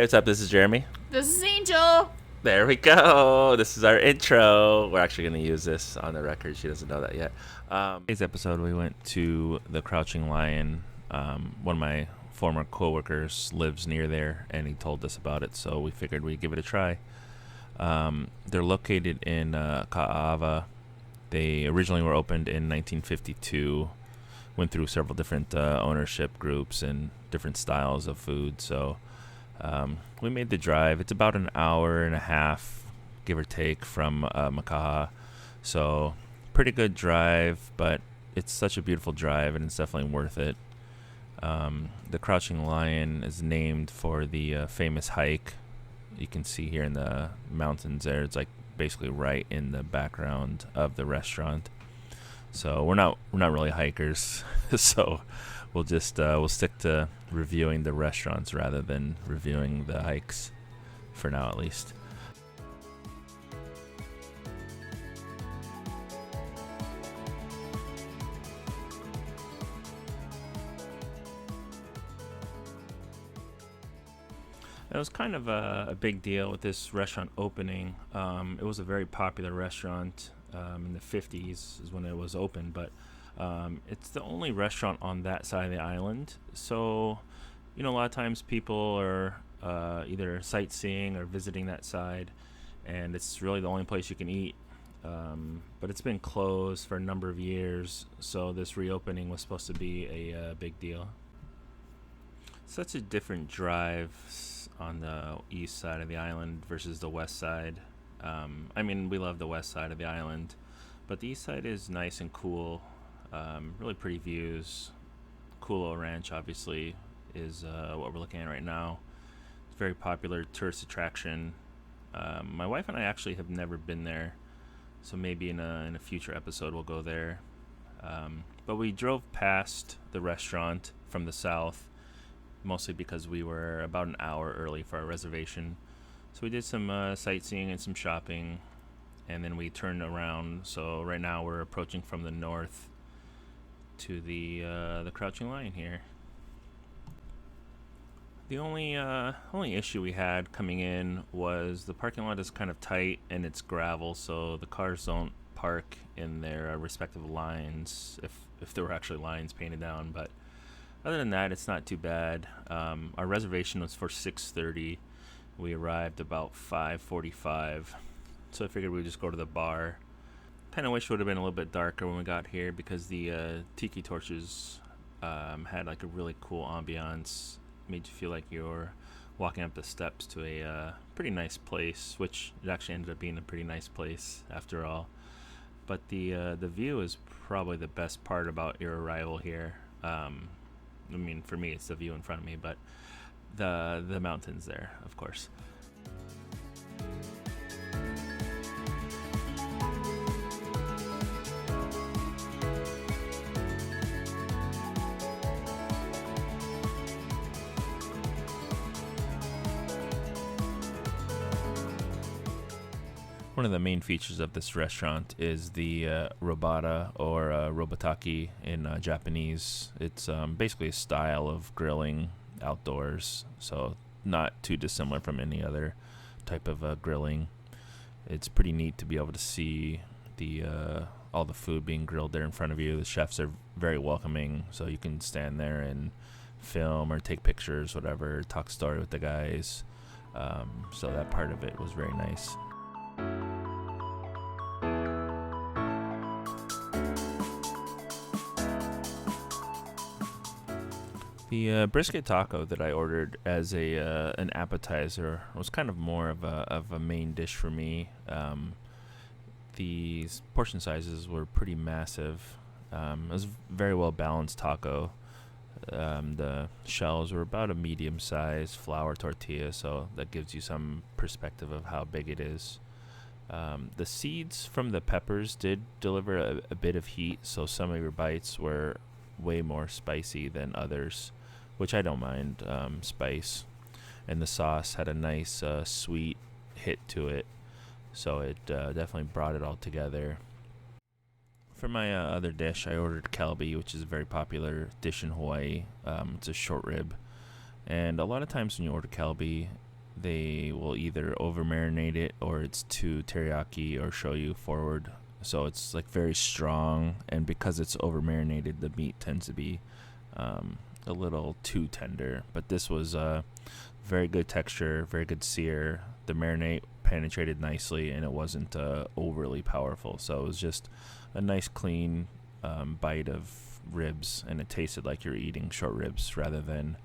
what's up? This is Jeremy. This is Angel. There we go. This is our intro. We're actually going to use this on the record. She doesn't know that yet. Today's episode, we went to the Crouching Lion. One of my former coworkers lives near there, and he told us about it, so we figured we'd give it a try. They're located in Ka'ava. They originally were opened in 1952. Went through several different ownership groups and different styles of food, so we made the drive. It's about an hour and a half, give or take, from Makaha. So pretty good drive, but it's such a beautiful drive, and it's definitely worth it. The Crouching Lion is named for the famous hike you can see here in the mountains there. It's like basically right in the background of the restaurant. So we're not really hikers, so we'll stick to reviewing the restaurants rather than reviewing the hikes, for now at least. It was kind of a big deal with this restaurant opening. It was a very popular restaurant in the 50s is when it was open, but it's the only restaurant on that side of the island. So, a lot of times people are either sightseeing or visiting that side, and it's really the only place you can eat. But it's been closed for a number of years, so this reopening was supposed to be a big deal. Such a different drive on the east side of the island versus the west side. We love the west side of the island, but the east side is nice and cool. Really pretty views. Kulo Ranch, obviously, is what we're looking at right now. It's a very popular tourist attraction. My wife and I actually have never been there, so maybe in a future episode we'll go there. But we drove past the restaurant from the south, mostly because we were about an hour early for our reservation. So we did some sightseeing and some shopping, and then we turned around. So right now we're approaching from the north to the Crouching Lion here. The only issue we had coming in was the parking lot is kind of tight and it's gravel, so the cars don't park in their respective lines, if there were actually lines painted down. But other than that, it's not too bad. Our reservation was for 6:30. We arrived about 5:45, so I figured we'd just go to the bar. Kind of wish it would have been a little bit darker when we got here, because the tiki torches had like a really cool ambiance. Made you feel like you're walking up the steps to a pretty nice place, which it actually ended up being a pretty nice place after all. But the view is probably the best part about your arrival here. For me, it's the view in front of me, but the mountains there, of course. One of the main features of this restaurant is the robata, or robataki in Japanese. It's basically a style of grilling outdoors, so not too dissimilar from any other type of grilling. It's pretty neat to be able to see the all the food being grilled there in front of you. The chefs are very welcoming, so you can stand there and film or take pictures, whatever, talk story with the guys. So that part of it was very nice. The brisket taco that I ordered as an appetizer was kind of more of a main dish for me. These portion sizes were pretty massive. It was a very well balanced taco. The shells were about a medium sized flour tortilla, so that gives you some perspective of how big it is. The seeds from the peppers did deliver a bit of heat, so some of your bites were way more spicy than others, which I don't mind spice. And the sauce had a nice sweet hit to it, so it definitely brought it all together. For my other dish, I ordered kalbi, which is a very popular dish in Hawaii. It's a short rib, and a lot of times when you order kalbi, they will either over marinate it or it's too teriyaki or shoyu forward. So it's like very strong, and because it's over marinated, the meat tends to be a little too tender. But this was very good texture, very good sear. The marinade penetrated nicely, and it wasn't overly powerful. So it was just a nice, clean bite of ribs, and it tasted like you're eating short ribs rather than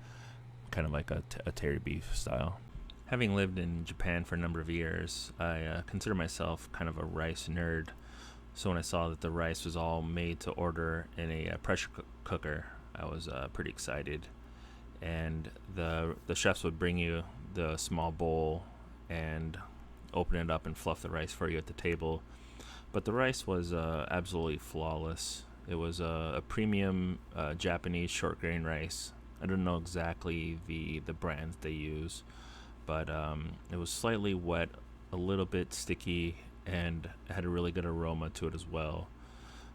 kind of like a terry beef style. Having lived in Japan for a number of years, I consider myself kind of a rice nerd. So when I saw that the rice was all made to order in a pressure cooker, I was pretty excited. And the chefs would bring you the small bowl and open it up and fluff the rice for you at the table. But the rice was absolutely flawless. It was a premium Japanese short grain rice. I don't know exactly the brands they use, but it was slightly wet, a little bit sticky, and had a really good aroma to it as well.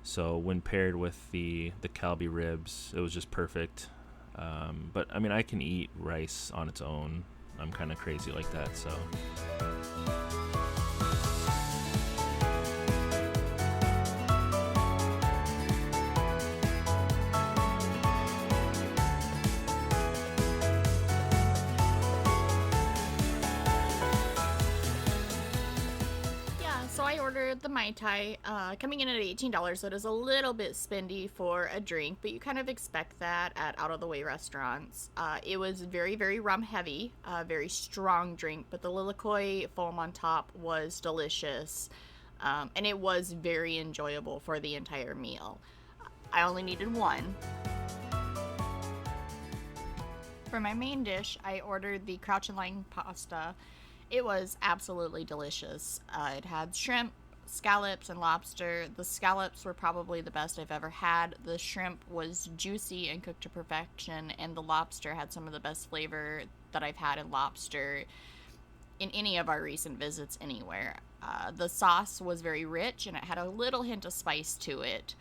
So when paired with the kalbi ribs, it was just perfect. But I mean, I can eat rice on its own. I'm kind of crazy like that, so. So I ordered the Mai Tai, coming in at $18. So it is a little bit spendy for a drink, but you kind of expect that at out-of-the-way restaurants. It was very, very rum heavy, very strong drink, but the lilikoi foam on top was delicious, and it was very enjoyable for the entire meal. I only needed one. For my main dish, I ordered the Crouch and Line pasta. It was absolutely delicious. It had shrimp, scallops, and lobster. The scallops were probably the best I've ever had. The shrimp was juicy and cooked to perfection, and the lobster had some of the best flavor that I've had in lobster in any of our recent visits anywhere. The sauce was very rich, and it had a little hint of spice to it.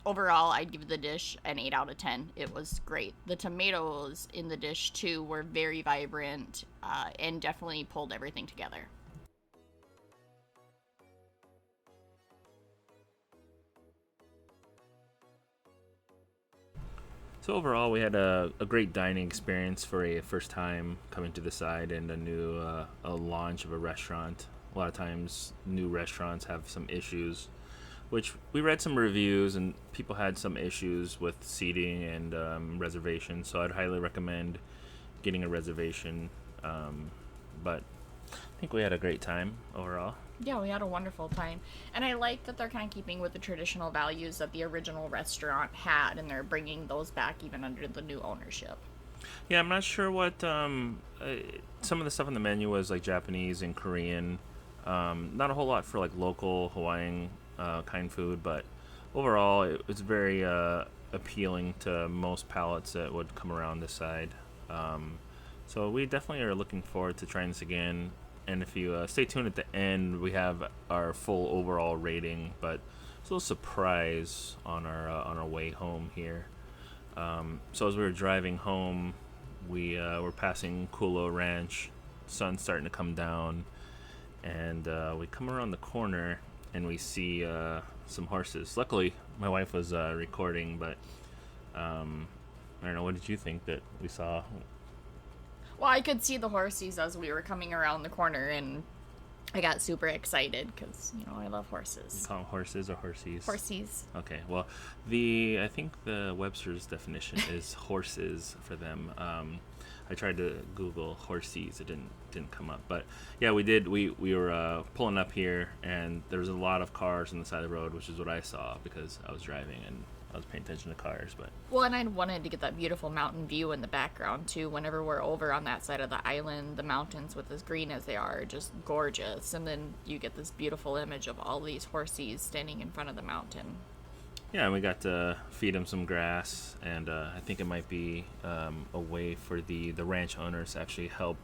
Overall, I'd give the dish an 8 out of 10. It was great. The tomatoes in the dish, too, were very vibrant and definitely pulled everything together. So overall, we had a great dining experience for a first time coming to the side and a launch of a restaurant. A lot of times, new restaurants have some issues, which we read some reviews, and people had some issues with seating and reservations. So I'd highly recommend getting a reservation. But I think we had a great time overall. Yeah, we had a wonderful time. And I like that they're kind of keeping with the traditional values that the original restaurant had, and they're bringing those back even under the new ownership. Yeah, I'm not sure what some of the stuff on the menu was like Japanese and Korean. Not a whole lot for like local Hawaiian kind food, but overall it was very appealing to most palates that would come around this side. So we definitely are looking forward to trying this again. And if you stay tuned at the end, we have our full overall rating, but it's a little surprise on our way home here. So as we were driving home, we were passing Kulo Ranch. Sun's starting to come down, and we come around the corner and we see some horses. Luckily, my wife was recording, but I don't know. What did you think that we saw? Well, I could see the horses as we were coming around the corner, and I got super excited because, I love horses. You call them horses or horsies? Horsies. Okay, well, I think the Webster's definition is horses for them. I tried to Google horsies. It didn't come up. But, yeah, we did. We were pulling up here, and there was a lot of cars on the side of the road, which is what I saw because I was driving and I was paying attention to cars. But well, and I wanted to get that beautiful mountain view in the background too. Whenever we're over on that side of the island, the mountains, with as green as they are just gorgeous, and then you get this beautiful image of all these horses standing in front of the mountain. Yeah, and we got to feed them some grass, and I think it might be a way for the ranch owners to actually help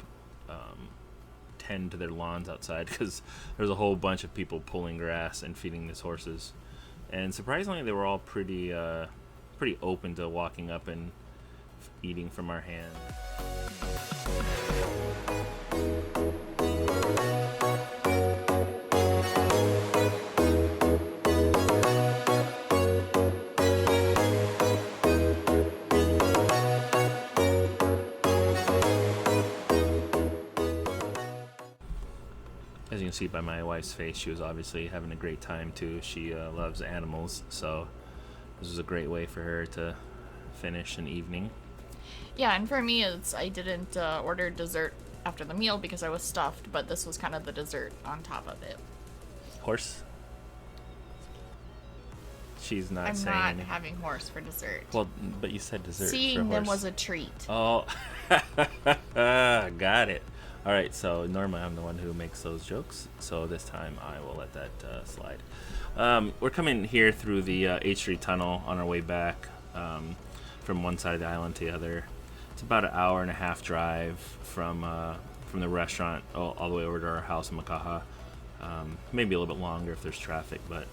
tend to their lawns outside, because there's a whole bunch of people pulling grass and feeding these horses. And surprisingly, they were all pretty open to walking up and eating from our hand. see by my wife's face, she was obviously having a great time too. She loves animals, so this was a great way for her to finish an evening. Yeah, and for me, I didn't order dessert after the meal because I was stuffed, but this was kind of the dessert on top of it. Horse? She's not I'm saying not anything. having horse for dessert. Well, but you said dessert. Seeing for them horse. was a treat. Oh, got it. All right, so normally I'm the one who makes those jokes, so this time I will let that slide. We're coming here through the H Street Tunnel on our way back from one side of the island to the other. It's about an hour and a half drive from the restaurant all the way over to our house in Makaha. Maybe a little bit longer if there's traffic, but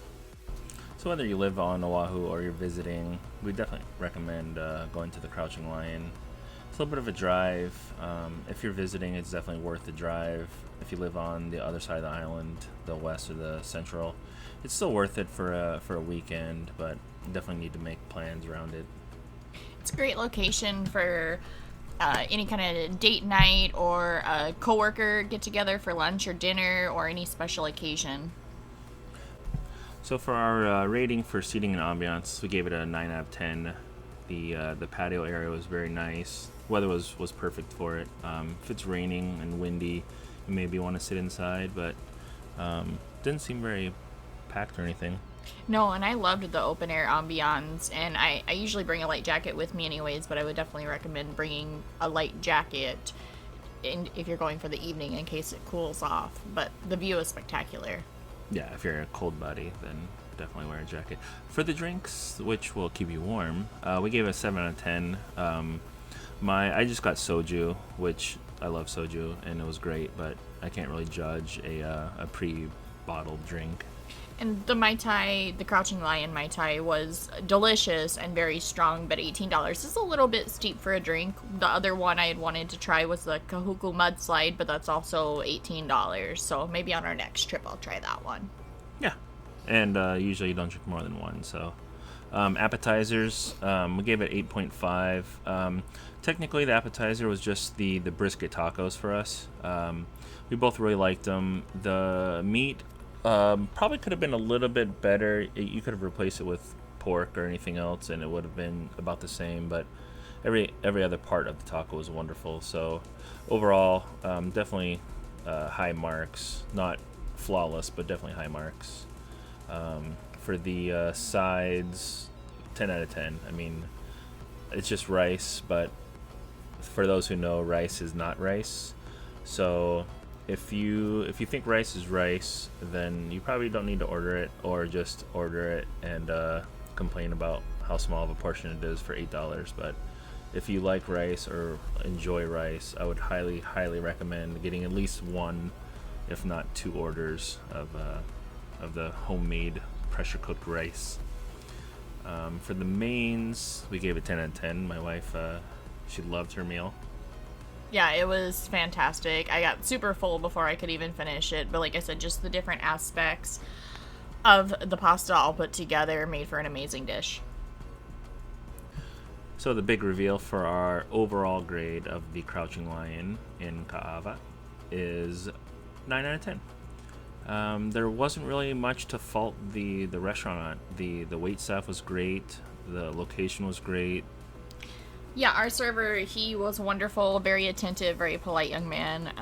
so whether you live on Oahu or you're visiting, we definitely recommend going to the Crouching Lion. It's a little bit of a drive. If you're visiting, it's definitely worth the drive. If you live on the other side of the island, the west or the central, it's still worth it for a weekend, but you definitely need to make plans around it. It's a great location for any kind of date night or a coworker get together for lunch or dinner or any special occasion. So for our rating for seating and ambiance, we gave it a 9 out of 10. The patio area was very nice. Weather was perfect for it. If it's raining and windy, you maybe want to sit inside, but didn't seem very packed or anything. No, and I loved the open air ambiance, and I usually bring a light jacket with me anyways, but I would definitely recommend bringing a light jacket if you're going for the evening in case it cools off. But the view is spectacular. Yeah, if you're a cold body, then definitely wear a jacket. For the drinks, which will keep you warm, we gave it a 7 out of 10. I just got soju, which I love soju, and it was great, but I can't really judge a pre-bottled drink. And the Mai Tai, the Crouching Lion Mai Tai, was delicious and very strong, but $18 is a little bit steep for a drink. The other one I had wanted to try was the Kahuku Mudslide, but that's also $18. So maybe on our next trip I'll try that one. Yeah, and usually you don't drink more than one, so... appetizers, we gave it 8.5. Technically, the appetizer was just the brisket tacos for us. We both really liked them. The meat probably could have been a little bit better. You could have replaced it with pork or anything else, and it would have been about the same. But every other part of the taco was wonderful. So overall, definitely high marks. Not flawless, but definitely high marks. For the sides, 10 out of 10. I mean, it's just rice, but for those who know, rice is not rice. So if you think rice is rice, then you probably don't need to order it, or just order it and complain about how small of a portion it is for $8. But if you like rice or enjoy rice, I would highly recommend getting at least one, if not two orders of the homemade pressure cooked rice. For the mains, we gave it 10 out of 10. My wife, she loved her meal. Yeah, it was fantastic. I got super full before I could even finish it, but like I said, just the different aspects of the pasta all put together made for an amazing dish. So the big reveal for our overall grade of the Crouching Lion in Ka'ava is 9 out of 10. There wasn't really much to fault the restaurant on. The wait staff was great. The location was great. Yeah, our server, he was wonderful, very attentive, very polite young man.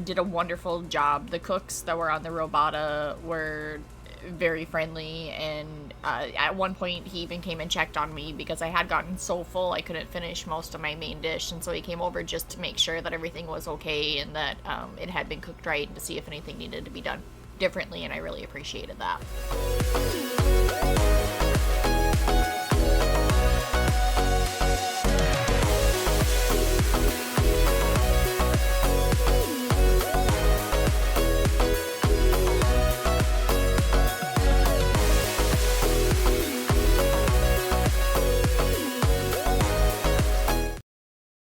Did a wonderful job. The cooks that were on the robata were very friendly, and at one point he even came and checked on me because I had gotten so full I couldn't finish most of my main dish, and so he came over just to make sure that everything was okay and that it had been cooked right and to see if anything needed to be done differently, and I really appreciated that.